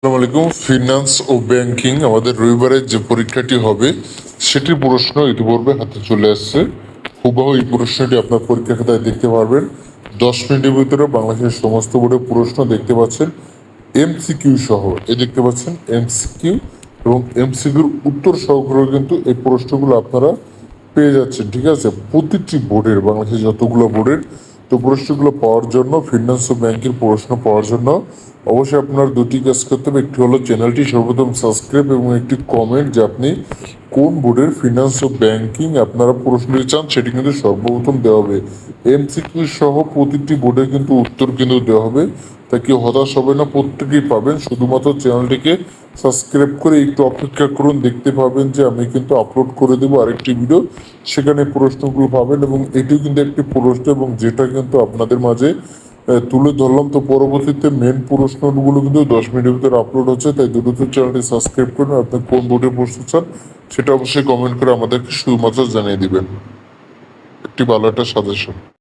আসসালামু আলাইকুম। ফিনান্স ও ব্যাংকিং আমাদের রবিবারের যে পরীক্ষাটি হবে সেটির প্রশ্ন ইতিপূর্বে হাতে চলে আসছে। হুবহু এই প্রশ্নটি আপনার পরীক্ষা খাতায় দেখতে পারবেন। 10 মিনিটের ভিতরে বাংলাদেশের সমস্ত বোর্ডের প্রশ্ন দেখতে পাচ্ছেন এমসিকিউ সহ। এই দেখতে পাচ্ছেন এমসিকিউ এবং এমসিকিউর উত্তর সহকারে কিন্তু এই প্রশ্নগুলো আপনারা পেয়ে যাচ্ছেন। ঠিক আছে, প্রতিটি বোর্ডের, বাংলাদেশের যতগুলো বোর্ডের তো প্রশ্নগুলো পাওয়ার জন্য, ফিনান্স ও ব্যাংকের প্রশ্ন পাওয়ার জন্য অবশ্যই আপনার দুটি কাজ করতে হবে। একটি হলো চ্যানেলটি সর্বপ্রথম সাবস্ক্রাইব এবং একটি কমেন্ট যে আপনি কোন বোর্ডের ফিনান্স ও ব্যাংকিং আপনারা প্রশ্ন চান সেটি কিন্তু সর্বপ্রথম দেওয়া হবে। এমসিকিউ সহ প্রতিটি বোর্ডে কিন্তু উত্তর কিন্তু দেওয়া হবে, তাই কেউ হতাশ হবে না, প্রত্যেকেই পাবেন। শুধুমাত্র চ্যানেলটিকে সাবস্ক্রাইব করে একটু অপেক্ষা করুন, দেখতে পাবেন যে আমি কিন্তু আপলোড করে দেবো আরেকটি ভিডিও, সেখানে প্রশ্নগুলো পাবেন। এবং এটিও কিন্তু একটি প্রশ্ন এবং যেটা কিন্তু আপনাদের মাঝে তুলে ধরলাম। তো পরবর্তীতে মেন প্রশ্নগুলো কিন্তু 10 মিনিটের ভিতরে আপলোড হচ্ছে, তাই দ্রুত চ্যানেলটি সাবস্ক্রাইব করুন। আপনি কোন বোর্ডে প্রশ্ন চান সেটা অবশ্যই কমেন্ট করে আমাদেরকে শুধুমাত্র জানিয়ে দিবেন। একটি ভালো একটা সাজেশন।